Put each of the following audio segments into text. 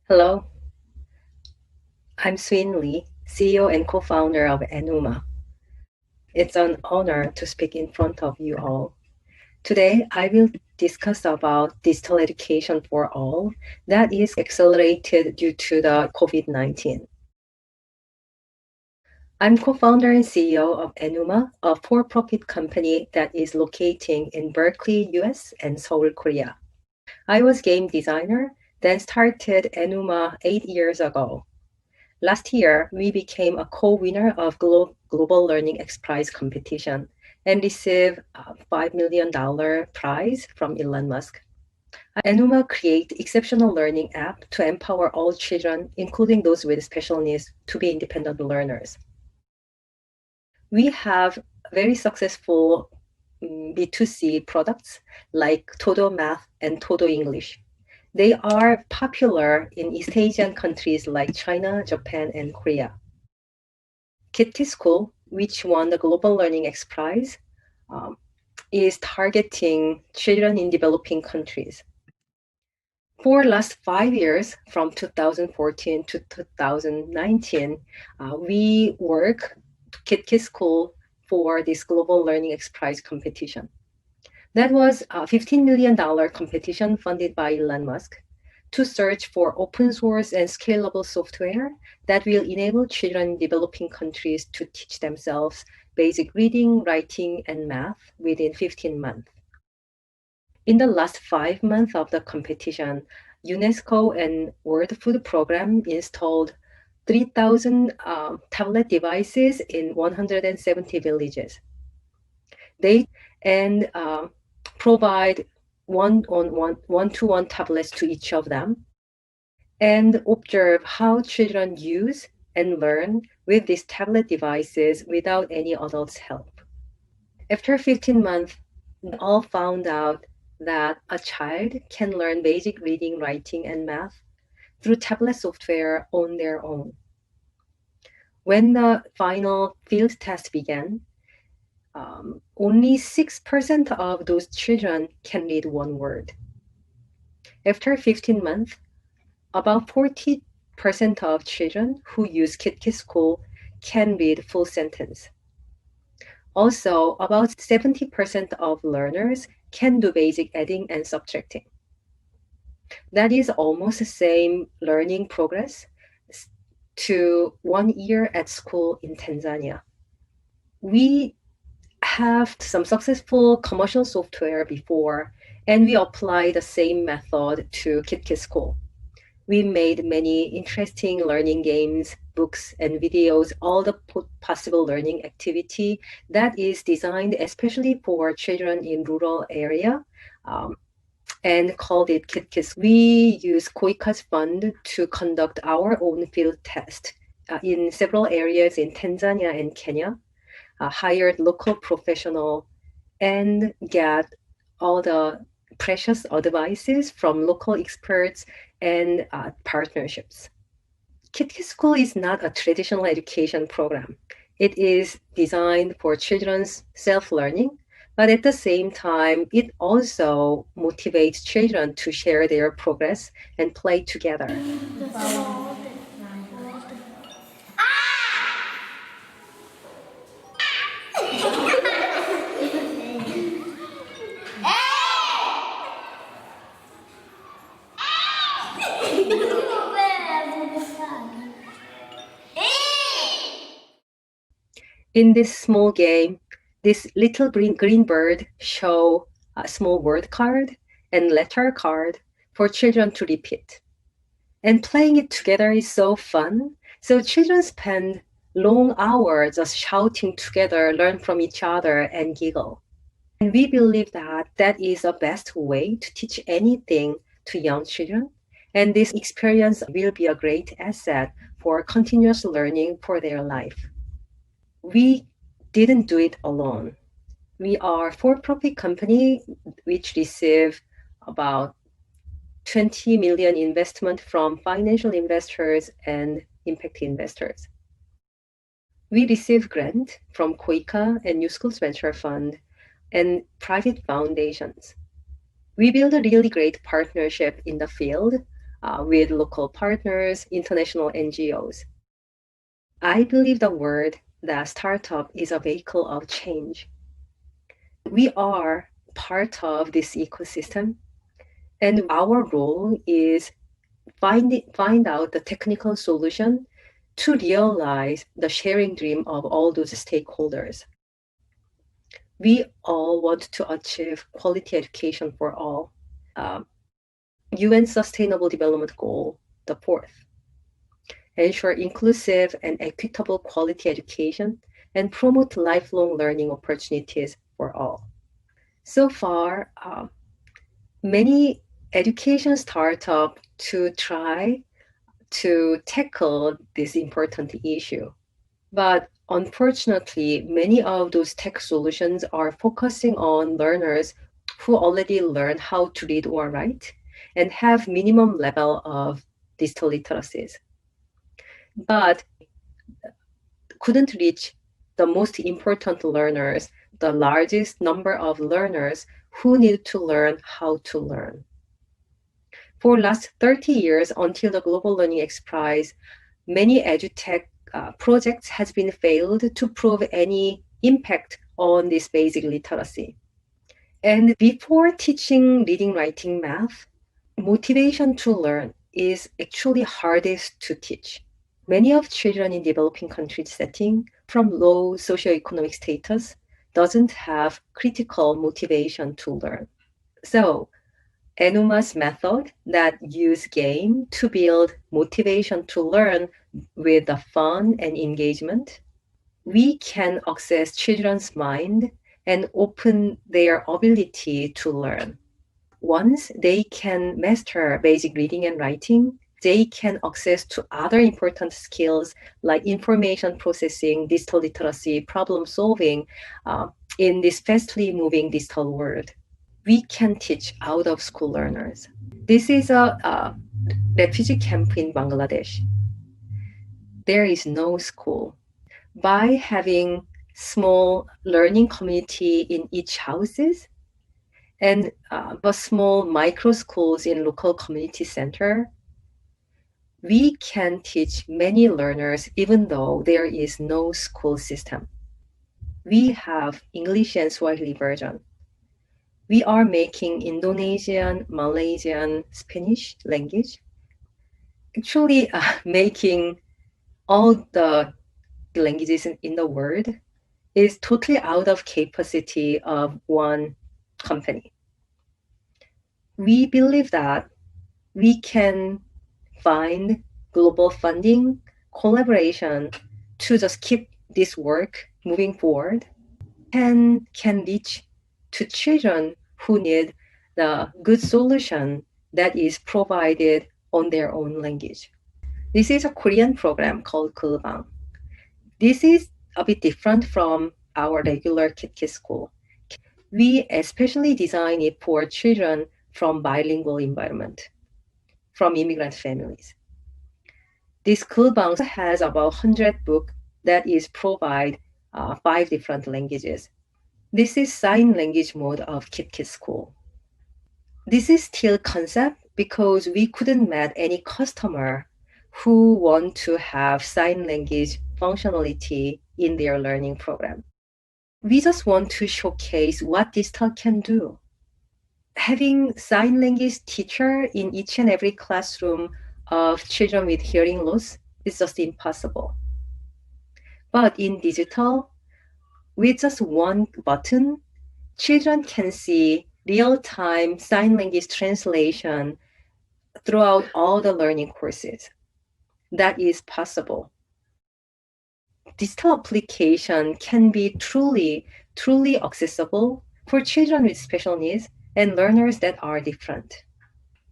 Hello, I'm Sooinn, CEO and co-founder of Enuma. It's an honor to speak in front of you all. Today, I will discuss about digital education for all that is accelerated due to the COVID-19. I'm co-founder and CEO of Enuma, a for-profit company that is located in Berkeley, US and Seoul, Korea. I was game designer, then started Enuma 8 years ago. Last year, we became a co-winner of Global Learning XPRIZE competition and received a $5 million prize from Elon Musk. Enuma create exceptional learning app to empower all children, including those with special needs, to be independent learners. We have very successful B2C products like Todo Math and Todo English. They are popular in East Asian countries like China, Japan, and Korea. KT School, which won the Global Learning X Prize, is targeting children in developing countries. For last 5 years, from 2014 to 2019, we work KT School for this Global Learning X Prize competition. That was a $15 million competition funded by Elon Musk to search for open source and scalable software that will enable children in developing countries to teach themselves basic reading, writing, and math within 15 months. In the last 5 months of the competition, UNESCO and World Food Program installed 3,000 tablet devices in 170 villages. They provide one-to-one tablets to each of them and observe how children use and learn with these tablet devices without any adult's help. After 15 months, we all found out that a child can learn basic reading, writing, and math through tablet software on their own. When the final field test began, only 6% of those children can read one word. After 15 months, about 40% of children who use KT School can read full sentence. Also, about 70% of learners can do basic adding and subtracting. That is almost the same learning progress to 1 year at school in Tanzania. We have some successful commercial software before, and we apply the same method to KT School. We made many interesting learning games, books, and videos, all the possible learning activity that is designed especially for children in rural area, and called it KitKis. We use KOICA's fund to conduct our own field test in several areas in Tanzania and Kenya, hired local professional, and get all the precious advices from local experts and partnerships. KT School is not a traditional education program. It is designed for children's self-learning, but at the same time, it also motivates children to share their progress and play together. In this small game, this little green bird show a small word card and letter card for children to repeat. And playing it together is so fun. So children spend long hours just shouting together, learn from each other, and giggle. And we believe that that is the best way to teach anything to young children. And this experience will be a great asset for continuous learning for their life. We didn't do it alone. We are a for-profit company which received about 20 million investment from financial investors and impact investors. We receive grant from KOICA and New Schools Venture Fund and private foundations. We build a really great partnership in the field with local partners, international NGOs. I believe the word that startup is a vehicle of change. We are part of this ecosystem, and our role is find out the technical solution to realize the sharing dream of all those stakeholders. We all want to achieve quality education for all. UN Sustainable Development Goal, the fourth, ensure inclusive and equitable quality education and promote lifelong learning opportunities for all. So far, many education startups to try to tackle this important issue. But unfortunately, many of those tech solutions are focusing on learners who already learn how to read or write and have minimum level of digital literacies, but couldn't reach the most important learners, the largest number of learners who need to learn how to learn. For last 30 years until the Global Learning XPRIZE, many EdTech projects has been failed to prove any impact on this basic literacy. And before teaching reading, writing, math, motivation to learn is actually hardest to teach. Many of children in developing countries setting from low socioeconomic status doesn't have critical motivation to learn. So Enuma's method that use game to build motivation to learn with the fun and engagement, we can access children's mind and open their ability to learn. Once they can master basic reading and writing, they can access to other important skills like information processing, digital literacy, problem solving in this fastly moving digital world. We can teach out of school learners. This is a refugee camp in Bangladesh. There is no school. By having small learning community in each houses and but small micro schools in local community center, we can teach many learners even though there is no school system. We have English and Swahili version. We are making Indonesian, Malaysian, Spanish language. Actually, making all the languages in the world is totally out of capacity of one company. We believe that we can find global funding, collaboration to just keep this work moving forward and can reach to children who need the good solution that is provided on their own language. This is a Korean program called Kulbang. This is a bit different from our regular KidKid school. We especially design it for children from bilingual environment, from immigrant families. This Kulbang has about 100 books that is provide 5 different languages. This is sign language mode of KidKid school. This is still concept because we couldn't meet any customer who want to have sign language functionality in their learning program. We just want to showcase what digital can do. Having sign language teacher in each and every classroom of children with hearing loss is just impossible. But in digital, with just one button, children can see real-time sign language translation throughout all the learning courses. That is possible. Digital application can be truly accessible for children with special needs and learners that are different.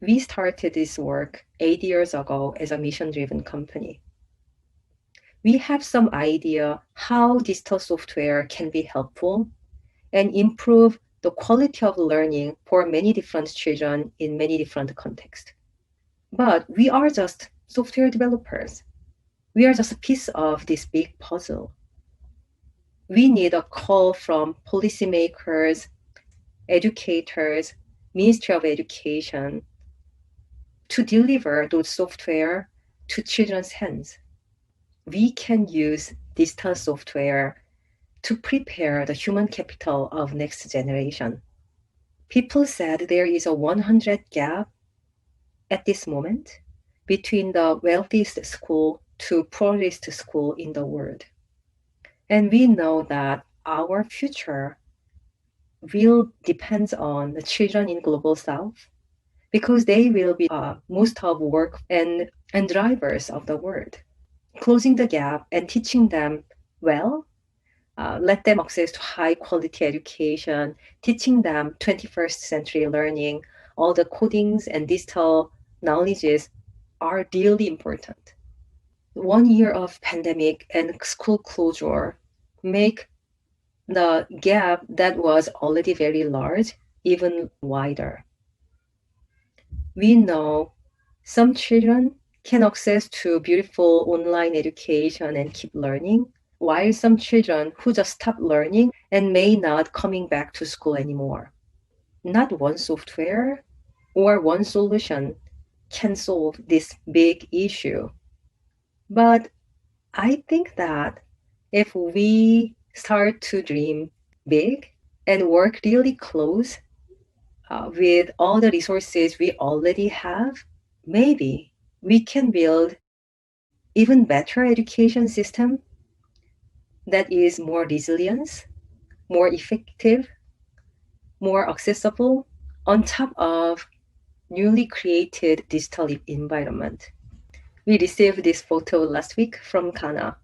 We started this work 8 years ago as a mission-driven company. We have some idea how digital software can be helpful and improve the quality of learning for many different children in many different contexts. But we are just software developers. We are just a piece of this big puzzle. We need a call from policymakers, educators, Ministry of Education, to deliver those software to children's hands. We can use digital software to prepare the human capital of next generation. People said there is a 100 gap at this moment between the wealthiest school to poorest school in the world. And we know that our future will depend on the children in global south because they will be most of work and drivers of the world. Closing the gap and teaching them well, let them access to high quality education, teaching them 21st century learning, all the codings and digital knowledges are really important. 1 year of pandemic and school closure make the gap that was already very large even wider. We know some children can access to beautiful online education and keep learning, while some children who just stop learning and may not coming back to school anymore. Not one software or one solution can solve this big issue. But I think that if we start to dream big and work really close with all the resources we already have, maybe we can build even better education system that is more resilient, more effective, more accessible on top of newly created digital environment. We received this photo last week from Ghana.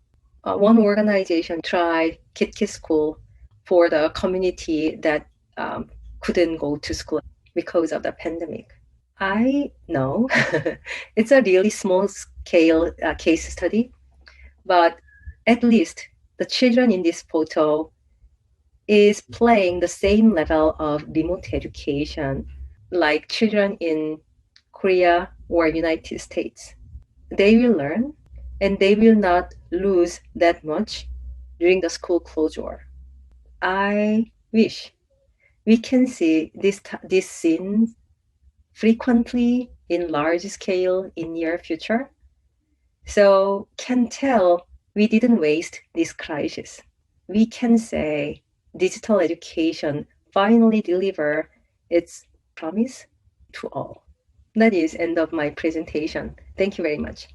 One organization tried KitKit School for the community that couldn't go to school because of the pandemic. I know it's a really small scale case study, but at least the children in this photo is playing the same level of remote education like children in Korea or United States. They will learn and they will not lose that much during the school closure. I wish we can see this scene frequently in large scale in near future. So can tell we didn't waste this crisis. We can say digital education finally deliver its promise to all. That is end of my presentation. Thank you very much.